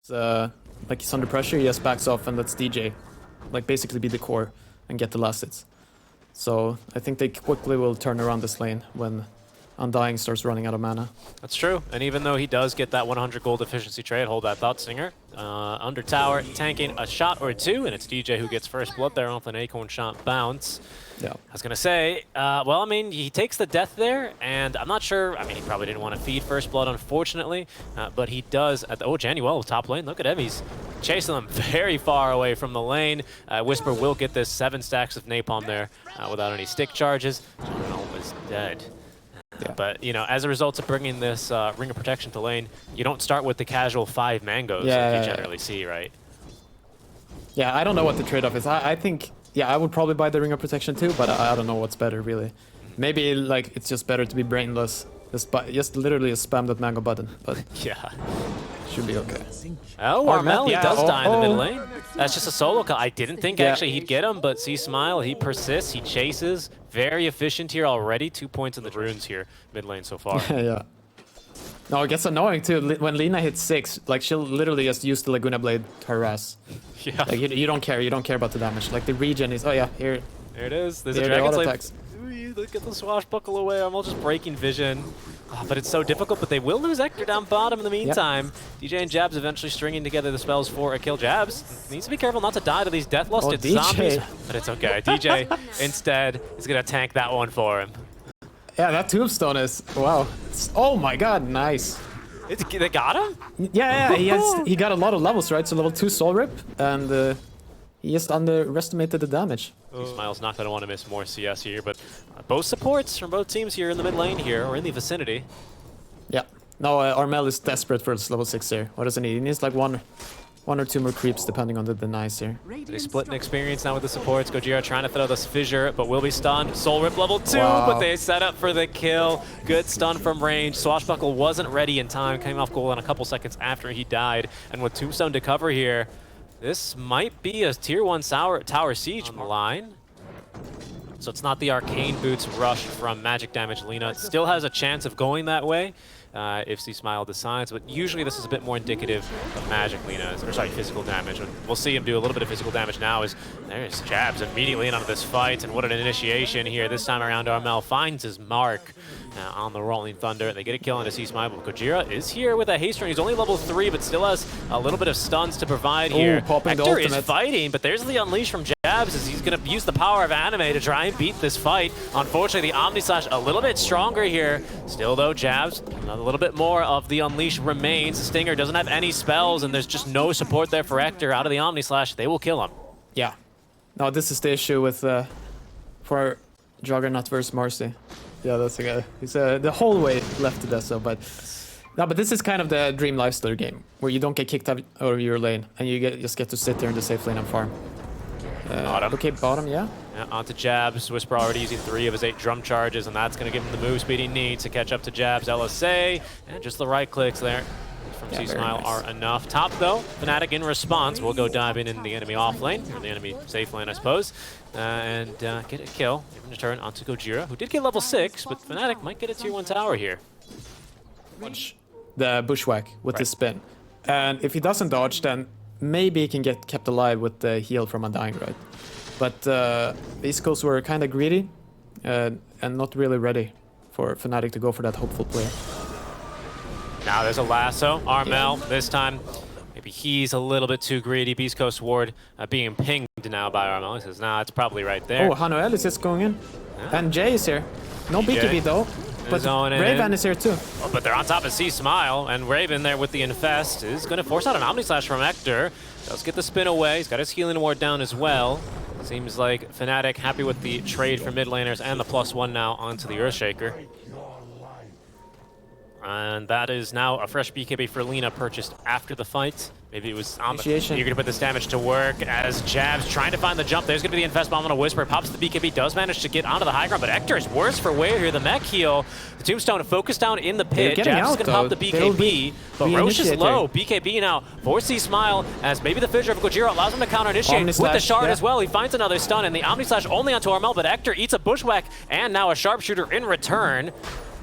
Like he's under pressure, he just backs off and lets DJ like basically be the core and get the last hits. So I think they quickly will turn around this lane when Undying starts running out of mana. That's true, and even though he does get that 100 gold efficiency trade, hold that thought, Stinger. Under tower, tanking a shot or two, and it's DJ who gets first blood there off an acorn shot bounce. Yeah. I was gonna say, well, I mean, he takes the death there, and I'm not sure, I mean, he probably didn't want to feed first blood, unfortunately, but he does at the, oh, Januel, top lane, look at him, he's chasing them very far away from the lane. Whisper will get this 7 stacks of napalm there without any stick charges. Januel was dead. Yeah. But, you know, as a result of bringing this Ring of Protection to lane, you don't start with the casual 5 mangoes that you generally see, right? Yeah, I don't know what the trade-off is. I think, yeah, I would probably buy the Ring of Protection too, but I don't know what's better, really. Maybe, like, it's just better to be brainless. Just literally spam that mango button, but yeah. Should be okay. Oh, Armel, he does die in the mid lane. That's just a solo kill. I didn't think actually he'd get him, but see Smile, he persists, he chases. Very efficient here already. 2 points in the runes here, mid lane so far. Yeah. No, it gets annoying too. When Lina hits 6, like she'll literally just use the Laguna Blade to harass. Yeah. Like you don't care about the damage. Like the regen is, oh yeah, here. There it is. There's a Dragon Slave. Look at the swashbuckle away. I'm all just breaking vision. Oh, but it's so difficult, but they will lose Hector down bottom in the meantime. Yep. DJ and Jabs eventually stringing together the spells for a kill. Jabs needs to be careful not to die to these death-lusted zombies. But it's okay. DJ instead is going to tank that one for him. Yeah, that tombstone is, wow. Oh my god, nice. They got him? Yeah, he got a lot of levels, right? So level 2 soul rip, and he just underestimated the damage. Smile's not going to want to miss more CS here, but both supports from both teams here in the mid lane here, or in the vicinity. Yeah. No, Armel is desperate for this level 6 here. What does he need? He needs like one or two more creeps, depending on the denies here. They split an experience now with the supports. Gojira trying to throw this fissure, but will be stunned. Soul Rip level 2, but they set up for the kill. Good stun from range. Swashbuckle wasn't ready in time, came off goal in a couple seconds after he died. And with Tombstone to cover here, this might be a tier 1 tower siege on the line. So it's not the Arcane Boots rush from magic damage Lina. It still has a chance of going that way if C-Smile decides, but usually this is a bit more indicative of magic Lina, or sorry, physical damage. We'll see him do a little bit of physical damage now as there's Jabs immediately in onto this fight, and what an initiation here. This time around, Armel finds his mark on the Rolling Thunder. They get a kill into C-Smile, but Gojira is here with a haste run. He's only level 3, but still has a little bit of stuns to provide here. Hector is fighting, but there's the Unleash from Jabs as he's going to use the power of Anime to try and beat this fight. Unfortunately, the Omni Slash a little bit stronger here. Still, though, Jabs, a little bit more of the Unleash remains. Stinger doesn't have any spells, and there's just no support there for Hector. Out of the Omni Slash, they will kill him. Yeah. No, this is the issue with for Juggernaut versus Marcy. Yeah, that's the guy. He's the whole way left to Deso, but no, but this is kind of the dream lifestealer game where you don't get kicked out of your lane and you just get to sit there in the safe lane and farm. Okay, bottom, yeah. Onto Jabs. Whisper already using 3 of his 8 drum charges, and that's going to give him the move speed he needs to catch up to Jabs. LSA, and just the right clicks there from C-Smile are enough. Top, though, Fnatic in response will go diving in the enemy off lane, or the enemy safe lane, I suppose, and get a kill. Even to turn onto Gojira, who did get level 6, but Fnatic might get a tier 1 tower here. Watch the bushwhack with the spin. And if he doesn't dodge, then maybe he can get kept alive with the heal from Undying, right? But beastcoast were kind of greedy and not really ready for Fnatic to go for that hopeful play. Now there's a lasso. Armel, this time, maybe he's a little bit too greedy. Beastcoast ward being pinged now by Armel. He says, nah, it's probably right there. Oh, Hanuel is just going in. Yeah. And Jay is here. No BKB though. But Raven is here too. Oh, but they're on top of C-Smile, and Raven there with the Infest is going to force out an Omni Slash from Hector. Does get the spin away. He's got his healing ward down as well. Seems like Fnatic happy with the trade for mid laners and the +1 now onto the Earthshaker. And that is now a fresh BKB for Lina purchased after the fight. Maybe it was on the... You're going to put this damage to work as Jabs trying to find the jump. There's going to be the Infest Bomb on a Whisper. Pops the BKB, does manage to get onto the high ground, but Hector is worse for wear here. The mech heal. The Tombstone focus down in the pit. Jabs is going to pop the BKB, but Roche is low. BKB now for C-Smile as maybe the fissure of Gojira allows him to counter-initiate with the shard as well. He finds another stun, and the Omni Slash only onto Armel, but Hector eats a bushwhack and now a sharpshooter in return.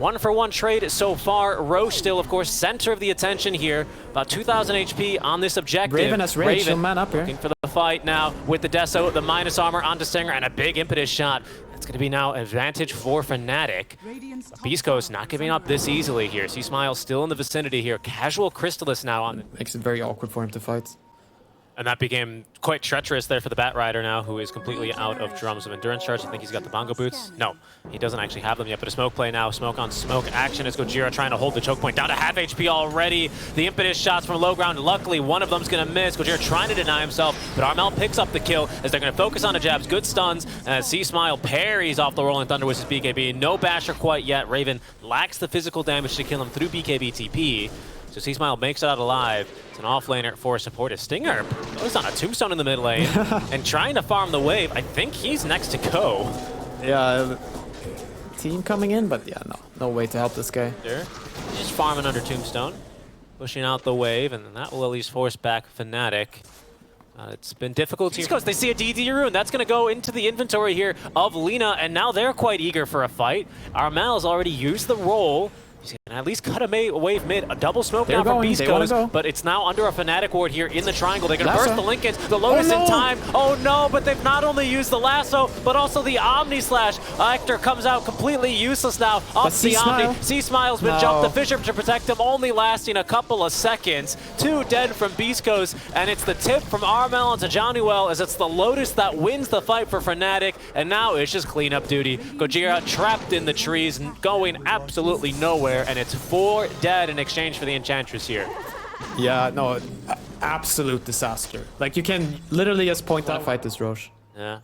1-for-1 trade so far. Roche still, of course, center of the attention here. About 2,000 HP on this objective. Raven has rage, he'll man up here. Looking for the fight now with the Deso, the minus armor onto Stinger, and a big impetus shot. It's going to be now advantage for Fnatic. beastcoast not giving up this easily here. C-Smile still in the vicinity here. Casual Crystallis now on. Makes it very awkward for him to fight. And that became quite treacherous there for the Bat Rider now, who is completely out of drums of endurance charge. I think he's got the bongo boots. No, he doesn't actually have them yet, but a smoke play now. Smoke on smoke action as Gojira trying to hold the choke point down to half HP already. The impetus shots from low ground. Luckily, one of them's going to miss. Gojira trying to deny himself, but Armel picks up the kill as they're going to focus on the jabs. Good stuns as C-Smile parries off the Rolling Thunder with his BKB. No basher quite yet. Raven lacks the physical damage to kill him through BKB TP. So C-Smile makes it out alive. It's an offlaner for support. Stinger goes on a tombstone in the mid lane and trying to farm the wave. I think he's next to go. Yeah, team coming in, but yeah, no way to help this guy. He's just farming under tombstone, pushing out the wave, and that will at least force back Fnatic. It's been difficult. They see a DD rune. That's going to go into the inventory here of Lina, and now they're quite eager for a fight. Armel's already used the roll. He's going to at least cut a wave mid. A double smoke now from beastcoast, but it's now under a Fnatic ward here in the triangle. They're going to burst the Linkens. The Lotus in time. Oh no, but they've not only used the lasso, but also the Omni Slash. Aster comes out completely useless now off the Omni. C-Smile's been jumped. The Fissure to protect him, only lasting a couple of seconds. 2 dead from beastcoast, and it's the tip from Armel onto Johnny as it's the Lotus that wins the fight for Fnatic, and now it's just cleanup duty. Gojira trapped in the trees, going absolutely nowhere. And it's 4 dead in exchange for the Enchantress here. Yeah, no, absolute disaster. Like, you can literally just point out fight this Roche. Yeah.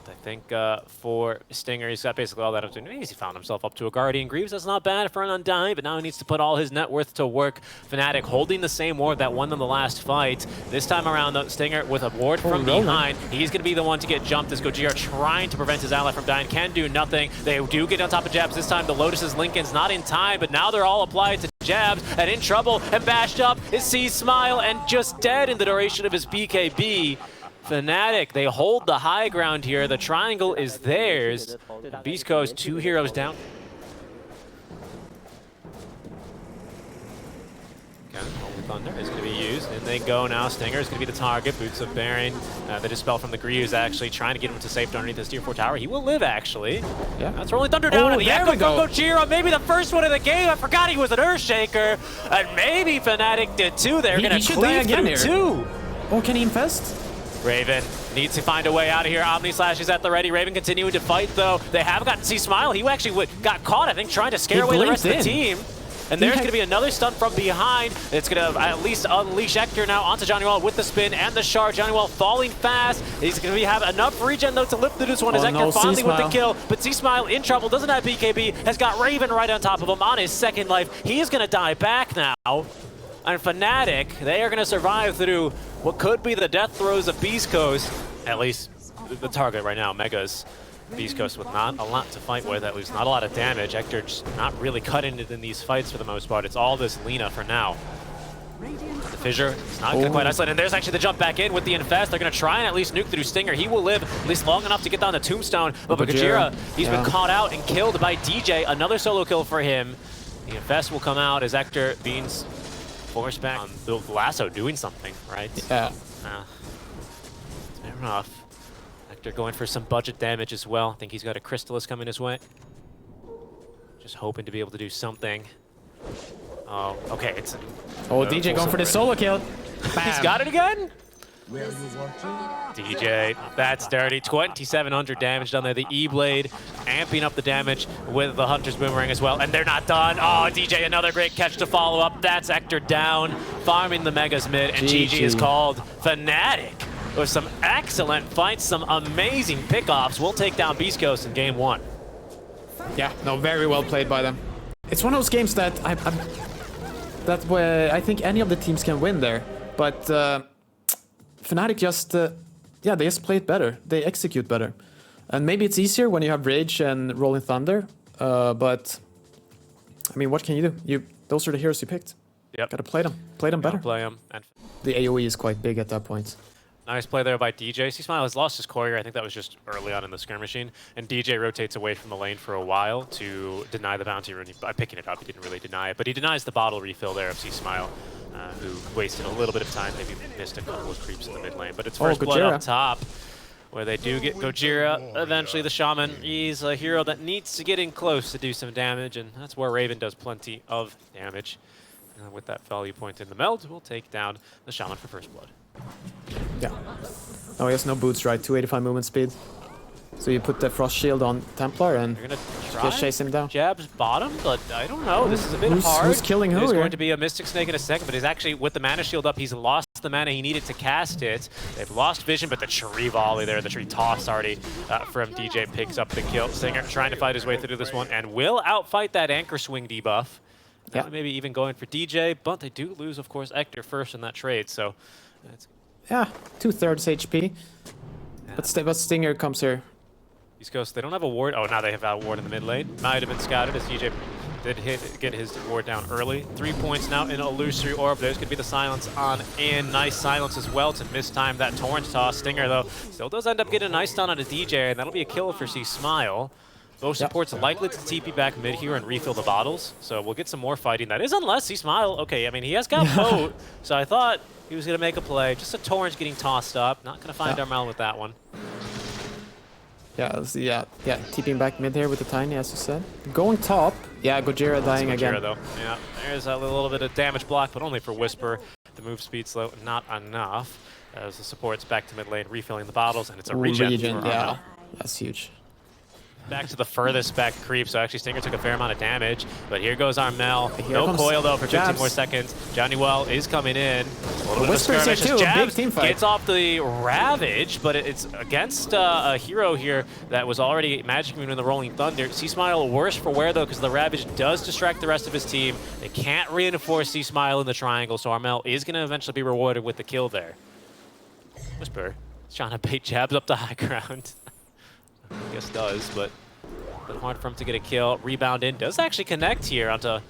I think for Stinger, he's got basically all that opportunity. He found himself up to a Guardian Greaves. That's not bad for an Undying, but now he needs to put all his net worth to work. Fnatic holding the same ward that won them the last fight. This time around, though, Stinger with a ward from behind. He's going to be the one to get jumped as Gojira trying to prevent his ally from dying. Can do nothing. They do get on top of jabs this time. The Lotus's Linken's not in time, but now they're all applied to jabs, and in trouble and bashed up is C-Smile and just dead in the duration of his BKB. Fnatic, they hold the high ground here. The triangle is theirs. beastcoast, 2 heroes down. Okay, Holy Thunder is going to be used. And they go now. Stinger is going to be the target. Boots of Baron. The Dispel from the Greaves actually trying to get him to safety underneath this Tier 4 tower. He will live, actually. Yeah. That's Rolling Thunder down. And the Echo from Gojira. Maybe the first one of the game. I forgot he was an Earthshaker. And maybe Fnatic did too. They're going to cleave through 2. Oh, can he infest? Raven needs to find a way out of here. Omni Slash is at the ready. Raven continuing to fight, though. They have gotten C-Smile. He actually got caught, I think, trying to scare away the rest of the team. And there's going to be another stun from behind. It's going to at least unleash Aster now onto Johnny with the spin and the shard. Johnny falling fast. He's going to have enough regen, though, to lift this one as Aster finally with the kill. But C-Smile in trouble, doesn't have BKB, has got Raven right on top of him on his second life. He is going to die back now. And Fnatic, they are going to survive through what could be the death throes of beastcoast. At least the target right now, Megas. beastcoast with not a lot to fight with, at least not a lot of damage. Aster just not really cutting it in these fights for the most part. It's all this Lina for now. The Fissure is not going to quite isolate. And there's actually the jump back in with the Infest. They're going to try and at least nuke through Stinger. He will live at least long enough to get down the Tombstone. But Gojira, he's been caught out and killed by DJ. Another solo kill for him. The Infest will come out as Aster being forced back on the lasso doing something, right? Yeah. Fair enough. Aster going for some budget damage as well. I think he's got a Crystallis coming his way. Just hoping to be able to do something. Oh, okay. It's DJ going for the solo kill. He's got it again? DJ, that's dirty. 2,700 damage done there. The E-Blade amping up the damage with the Hunter's Boomerang as well. And they're not done. Oh, DJ, another great catch to follow up. That's Aster down, farming the Megas mid. And GG is called. Fnatic with some excellent fights, some amazing pickoffs. We'll take down beastcoast in game 1. Yeah, no, very well played by them. It's one of those games that that's where I think any of the teams can win there. But Fnatic just, yeah, they just play it better. They execute better. And maybe it's easier when you have Rage and Rolling Thunder. But, I mean, what can you do? Those are the heroes you picked. Yep. Gotta play them. Play them better. Play them. The AoE is quite big at that point. Nice play there by DJ. C-Smile has lost his courier. I think that was just early on in the skirmishing. And DJ rotates away from the lane for a while to deny the bounty rune. By picking it up, he didn't really deny it. But he denies the bottle refill there of C-Smile, who wasted a little bit of time, maybe missed a couple of creeps in the mid lane. But it's first blood up top, where they do get Gojira. Eventually the Shaman, he's a hero that needs to get in close to do some damage. And that's where Raven does plenty of damage. With that value point in the meld, we'll take down the Shaman for first blood. Yeah. No, he has no boots, right? 285 movement speed. So you put the frost shield on Templar and just chase him down. Jabs bottom, but I don't know. This is a bit hard. Who's killing who? There's going to be a Mystic Snake in a second, but he's actually, with the mana shield up, he's lost the mana he needed to cast it. They've lost vision, but the tree volley there, the tree toss already from DJ picks up the kill. Stinger trying to fight his way through this one and will outfight that anchor swing debuff. Yeah. Maybe even going for DJ, but they do lose, of course, Ector first in that trade, so... Yeah, 2/3 HP. Yeah. But Stinger comes here. East Coast, they don't have a ward. Oh, now they have a ward in the mid lane. Might have been scouted as DJ did get his ward down early. 3 points now in Illusory Orb. There's going to be the silence on in. Nice silence as well to mistime that torrent toss. Stinger, though, still does end up getting a nice stun on a DJ, and that'll be a kill for C-Smile. Both supports likely to TP back mid here and refill the bottles, so we'll get some more fighting. That is unless C-Smile. Okay, I mean, he has got boat, so I thought he was going to make a play. Just a torrent getting tossed up. Not going to find Armel with that one. Yeah, let's see, yeah, TPing back mid here with the Tiny, as you said. Going top. Yeah, Gojira dying again. Though. Yeah, there's a little bit of damage block, but only for Whisper. The move speed slow, not enough. As the support's back to mid lane, refilling the bottles, and it's a regen for Armel. Yeah, that's huge. Back to the furthest back creep, so actually Stinger took a fair amount of damage, but here goes Armel. No coil though for 15 more seconds. Johnny Well is coming in. A little bit of skirmishes. Jabs gets off the Ravage, but it's against a hero here that was already Magic Moon in the Rolling Thunder. C-Smile worse for wear though, because the Ravage does distract the rest of his team. They can't reinforce C-Smile in the triangle, so Armel is going to eventually be rewarded with the kill there. Whisper is trying to bait Jabs up to high ground. I guess does, but a bit hard for him to get a kill. Rebound in, does actually connect here onto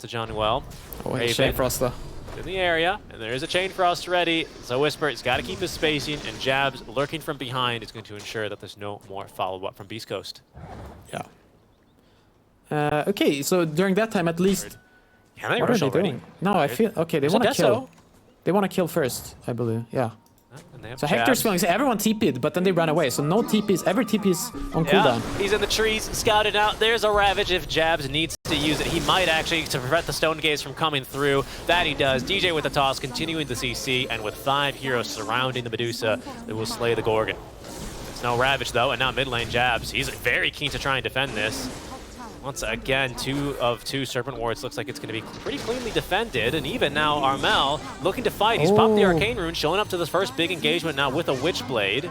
Johnny Well. Oh, Chain Frost though. In the area, and there is a Chain Frost ready. So Whisper has got to keep his spacing, and Jabs lurking from behind is going to ensure that there's no more follow-up from Beast Coast. Yeah. Okay, so during that time at least... Can they rush already? Doing? No, I feel... Okay, they want to kill. They want to kill first, I believe. Yeah. So Hector's feeling, so everyone TP'd, but then they ran away. So no TPs, every TP is on cooldown. He's in the trees, scouted out. There's a Ravage if Jabs needs to use it. He might actually, to prevent the Stone Gaze from coming through. That he does. DJ with the toss, continuing the CC, and with 5 heroes surrounding the Medusa, they will slay the Gorgon. There's no Ravage though, and now mid lane Jabs. He's very keen to try and defend this. Once again, 2 of 2 Serpent Wards. Looks like it's going to be pretty cleanly defended. And even now, Armel looking to fight. He's popped the Arcane Rune, showing up to this first big engagement now with a Witchblade.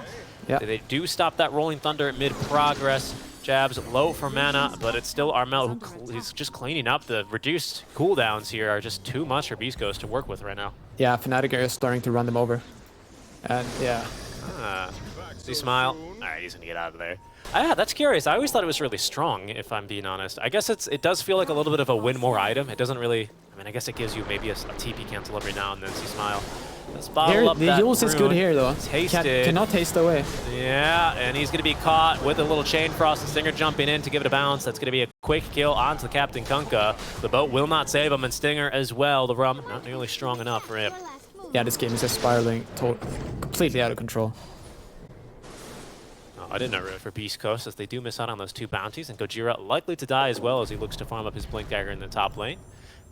Yeah. They do stop that Rolling Thunder at mid-progress. Jabs low for mana, but it's still Armel who he's just cleaning up. The reduced cooldowns here are just too much for Beast Coast to work with right now. Yeah, Fnatic are starting to run them over. And yeah. C-Smile. All right, he's going to get out of there. Yeah, that's curious. I always thought it was really strong, if I'm being honest. I guess it does feel like a little bit of a win more item. It doesn't really... I mean, I guess it gives you maybe a TP cancel every now and then. C-Smile. Let's bottle up that the use is good here, though. Cannot taste away. Yeah, and he's going to be caught with a little Chain Frost and Stinger jumping in to give it a bounce. That's going to be a quick kill onto the Captain Kunkka. The boat will not save him, and Stinger as well. The Rum not nearly strong enough for him. Yeah, this game is just spiraling completely out of control. I didn't know really for Beast Coast, as they do miss out on those 2 bounties, and Gojira likely to die as well as he looks to farm up his Blink Dagger in the top lane.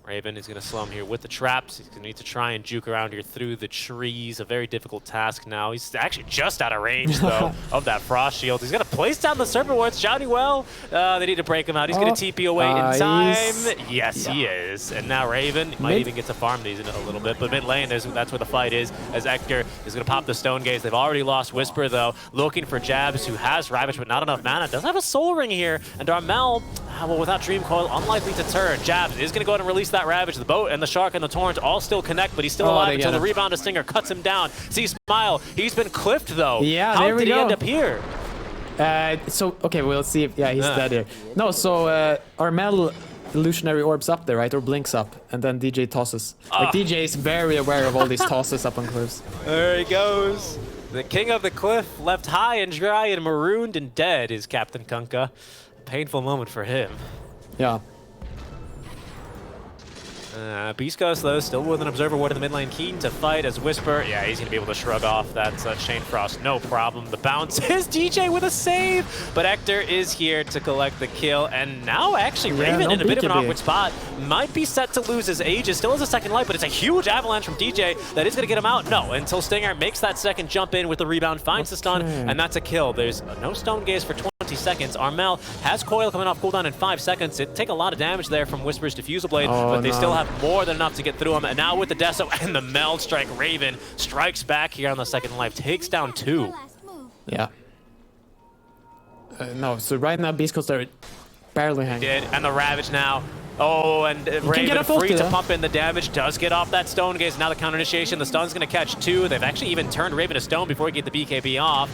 Raven is going to slow him here with the traps. He's going to need to try and juke around here through the trees. A very difficult task now. He's actually just out of range, though, of that Frost Shield. He's going to place down the Serpent Wards. Johnny Well, they need to break him out. He's going to TP away in time. Yes, he is. And now Raven might even get to farm these in a little bit. But mid lane, that's where the fight is, as Ector is going to pop the Stone Gaze. They've already lost Whisper, though, looking for Jabs, who has Ravage, but not enough mana. Does have a Soul Ring here. And Armel, well, without Dream Coil, unlikely to turn. Jabs is going to go ahead and release that Ravage. The boat and the Shark and the Torrent all still connect, but he's still alive until the rebound of Stinger cuts him down. C-Smile, he's been clipped though. Yeah, how did he end up here? So, okay, we'll see if, he's dead here. No, so Armel illusionary orbs up there, right? Or blinks up, and then DJ tosses. Like, DJ is very aware of all these tosses up on cliffs. There he goes. The king of the cliff, left high and dry and marooned and dead, is Captain Kunkka. A painful moment for him. Yeah. beastcoast, though, still with an Observer Ward in the mid lane, keen to fight as Whisper. Yeah, he's going to be able to shrug off that Chain Frost, no problem. The bounce is DJ with a save, but Hector is here to collect the kill. And now, actually, Raven in a bit of an awkward spot. Might be set to lose his Aegis, still has a second life, but it's a huge avalanche from DJ that is going to get him out. No, until Stinger makes that second jump in with the rebound, finds the stun, and that's a kill. There's no Stone Gaze for 20 seconds. Armel has Coil coming off cooldown in 5 seconds. It'd take a lot of damage there from Whisper's Diffusal Blade, but they still have more than enough to get through him. And now with the Deso and the Meld Strike, Raven strikes back here on the second life, takes down 2. Yeah. No, so right now beastcoast are barely hanging. And the Ravage now. Oh, and Raven free to pump in the damage, does get off that Stone Gaze. Now the counter initiation, the stun's going to catch 2. They've actually even turned Raven to stone before he get the BKB off.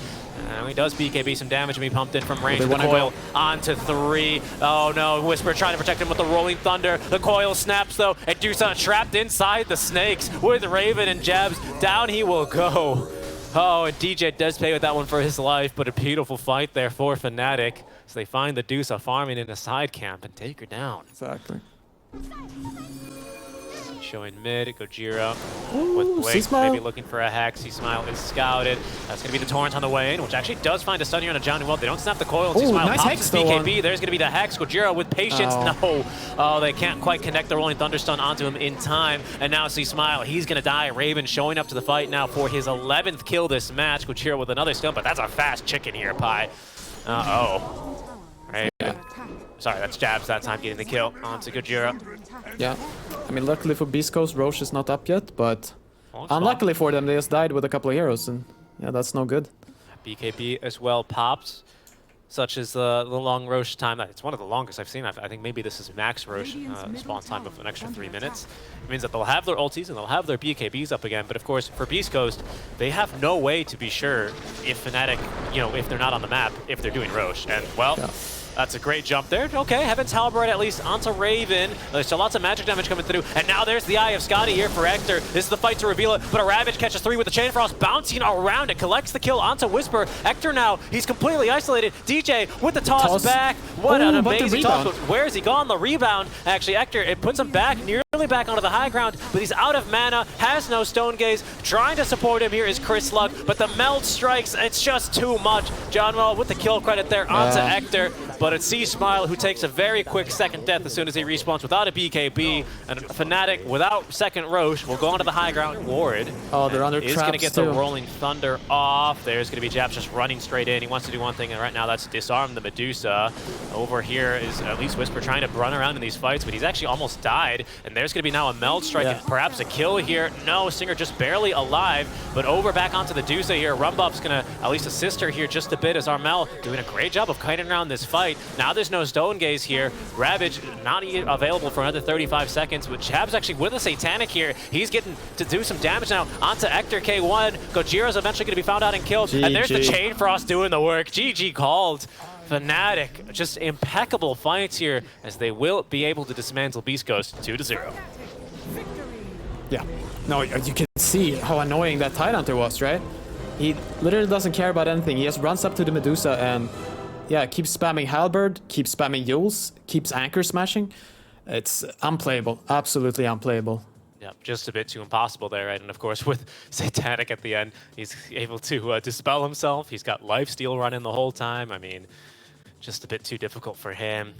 He does BKB some damage and be pumped in from range. The Coil onto 3. Oh no, Whisper trying to protect him with the Rolling Thunder. The Coil snaps though, and Dusa trapped inside the Snakes with Raven and Jabs. Down he will go. Oh, and DJ does pay with that one for his life, but a beautiful fight there for Fnatic. So they find the Dusa farming in a side camp and take her down. Exactly. Showing mid, Gojira with Blake, maybe looking for a hex. C-Smile is scouted. That's going to be the Torrent on the way in, which actually does find a stun here on a Johnny Well. They don't snap the Coil. C-Smile nice pops his BKB. There's going to be the hex. Gojira with patience. No. Oh, they can't quite connect the Rolling Thunder stun onto him in time. And now C-Smile, he's going to die. Raven showing up to the fight now for his 11th kill this match. Gojira with another stun, but that's a fast chicken here, Pi. Raven. Sorry, that's Jabs that time getting the kill onto Gojira. Yeah. I mean, luckily for beastcoast, Roche is not up yet, but unluckily for them, they just died with a couple of heroes, and yeah, that's no good. BKB as well pops, such as the long Roche time. It's one of the longest I've seen. I think maybe this is max Roche spawn time of an extra 3 minutes. It means that they'll have their ultis and they'll have their BKBs up again, but of course, for beastcoast, they have no way to be sure if Fnatic, if they're not on the map, if they're doing Roche. And, well... Yeah. That's a great jump there. Okay, Heaven's Halberd at least onto Raven. There's still lots of magic damage coming through. And now there's the Eye of Scotty here for Hector. This is the fight to reveal it, but a Ravage catches 3 with the Chain Frost, bouncing around it, collects the kill onto Whisper. Hector now, he's completely isolated. DJ with the toss back. What an amazing toss. Where is he gone? The rebound. Actually, Hector, it puts him back, nearly back onto the high ground, but he's out of mana, has no Stone Gaze. Trying to support him here is Chris Slug, but the Meld strikes, it's just too much. John Well with the kill credit there onto Hector, but it's C-Smile who takes a very quick second death as soon as he respawns without a BKB, and Fnatic without second Roche will go onto the high ground ward. Oh, they're under traps. He's going to get the Rolling Thunder off. There's going to be Jabs just running straight in. He wants to do one thing, and right now that's disarm the Medusa. Over here is at least Whisper trying to run around in these fights, but he's actually almost died, and there's going to be now a Meld Strike and perhaps a kill here. No, Stinger just barely alive, but over back onto the Dusa here. Rumbuff's going to at least assist her here just a bit as Armel doing a great job of kiting around this fight. Now there's no Stone Gaze here. Ravage not available for another 35 seconds, but Jab's actually with a Satanic here. He's getting to do some damage now onto Hector K1. Gojira's eventually going to be found out and killed. And there's the Chain Frost doing the work. GG called. Fnatic, just impeccable fights here as they will be able to dismantle beastcoast 2-0. Yeah. No, you can see how annoying that Tidehunter was, right? He literally doesn't care about anything. He just runs up to the Medusa and yeah, keeps spamming Halberd, keeps spamming Yules, keeps anchor smashing. It's unplayable, absolutely unplayable. Yeah, just a bit too impossible there, right? And of course, with Satanic at the end, he's able to dispel himself. He's got lifesteal running the whole time. I mean, just a bit too difficult for him.